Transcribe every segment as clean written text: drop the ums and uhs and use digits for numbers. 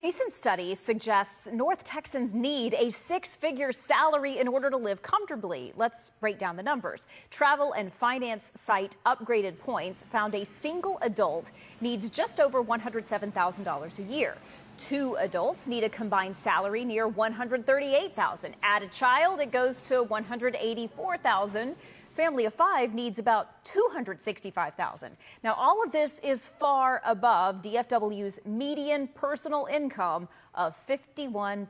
Recent study suggests North Texans need a six-figure salary in order to live comfortably. Let's break down the numbers. Travel and finance site Upgraded Points found a single adult needs just over $107,000 a year. Two adults need a combined salary near $138,000. Add a child, it goes to $184,000. Family of five needs about $265,000. Now, all of this is far above DFW's median personal income of $51,000.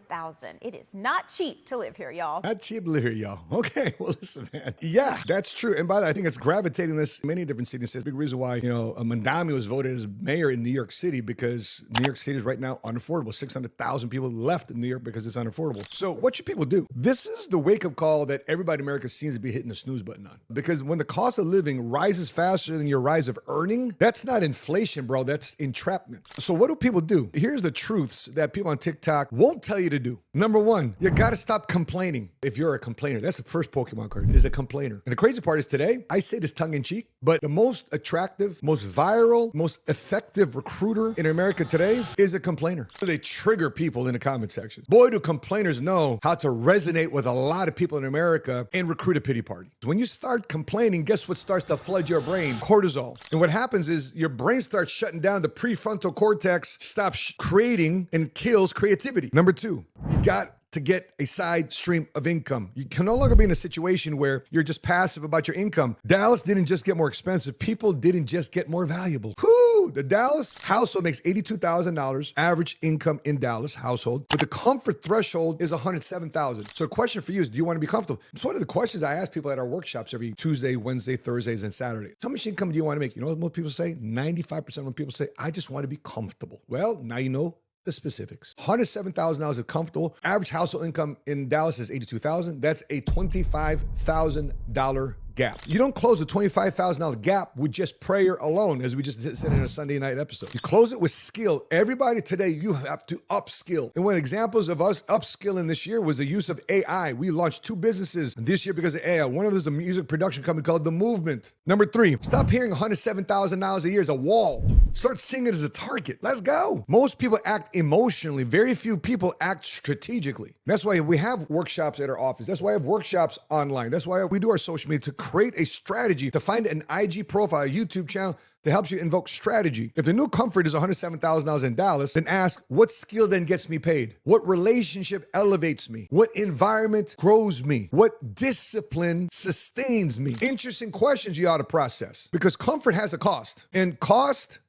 It is not cheap to live here, y'all. Not cheap to live here, y'all. Okay, well, listen, man. Yeah, that's true. And by the way, I think it's gravitating this in many different cities. It's a big reason why, Mandami was voted as mayor in New York City, because New York City is right now unaffordable. 600,000 people left in New York because it's unaffordable. So what should people do? This is the wake-up call that everybody in America seems to be hitting the snooze button on. Because when the cost of living rises faster than your rise of earning, that's not inflation, bro. That's entrapment. So what do people do? Here's the truths that people on TikTok won't tell you to do. Number one, you got to stop complaining. If you're a complainer, that's the first Pokemon card, is a complainer. And the crazy part is today, I say this tongue in cheek, but the most attractive, most viral, most effective recruiter in America today is a complainer. They trigger people in the comment section. Boy, do complainers know how to resonate with a lot of people in America and recruit a pity party. When you start complaining, guess what starts to flood your brain? Cortisol. And what happens is your brain starts shutting down. The prefrontal cortex stops creating and kills creativity. Number two, you got to get a side stream of income. You can no longer be in a situation where you're just passive about your income. Dallas didn't just get more expensive. People didn't just get more valuable. Whoo! The Dallas household makes $82,000 average income in Dallas household, but the comfort threshold is $107,000. So the question for you is, do you want to be comfortable? It's one of the questions I ask people at our workshops every Tuesday, Wednesday, Thursdays, and Saturdays. How much income do you want to make? You know what most people say? 95% of people say, I just want to be comfortable. Well, now you know the specifics. $107,000 is comfortable. Average household income in Dallas is $82,000. That's a $25,000 gap. You don't close a $25,000 gap with just prayer alone, as we just said in a Sunday night episode. You close it with skill. Everybody today, you have to upskill. And one examples of us upskilling this year was the use of AI. We launched 2 businesses this year because of AI. One of them is a music production company called The Movement. Number 3, stop hearing $107,000 a year as a wall. Start seeing it as a target. Let's go. Most people act emotionally. Very few people act strategically. That's why we have workshops at our office. That's why I have workshops online. That's why we do our social media, to create a strategy, to find an IG profile, a YouTube channel that helps you invoke strategy. If the new comfort is $107,000 in Dallas, then ask, what skill then gets me paid? What relationship elevates me? What environment grows me? What discipline sustains me? Interesting questions you ought to process, because comfort has a cost, and cost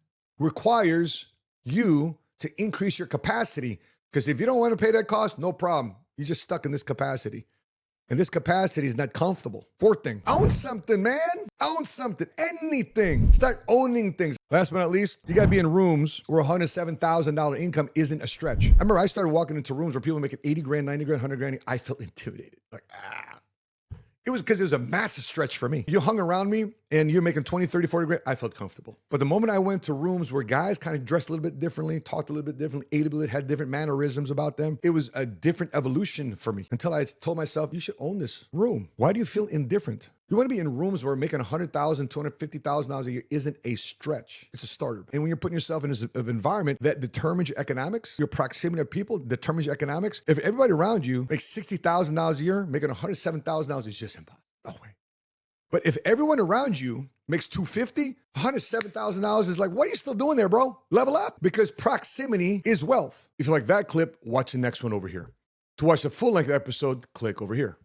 requires you to increase your capacity. Because if you don't want to pay that cost, no problem. You're just stuck in this capacity. And this capacity is not comfortable. Fourth thing, own something, man. Own something, anything. Start owning things. Last but not least, you gotta be in rooms where $107,000 income isn't a stretch. I remember I started walking into rooms where people making 80 grand, 90 grand, 100 grand. I felt intimidated. It was because it was a massive stretch for me. You hung around me and you're making 20, 30, 40 grand, I felt comfortable. But the moment I went to rooms where guys kind of dressed a little bit differently, talked a little bit differently, ate a bit, had different mannerisms about them, it was a different evolution for me, until I told myself, you should own this room. Why do you feel indifferent? You want to be in rooms where making $100,000, $250,000 a year isn't a stretch. It's a starter. And when you're putting yourself in an environment that determines your economics, your proximity of people determines your economics. If everybody around you makes $60,000 a year, making $107,000 is just impossible. No way. But if everyone around you makes $250,000, $107,000 is like, what are you still doing there, bro? Level up. Because proximity is wealth. If you like that clip, watch the next one over here. To watch the full-length episode, click over here.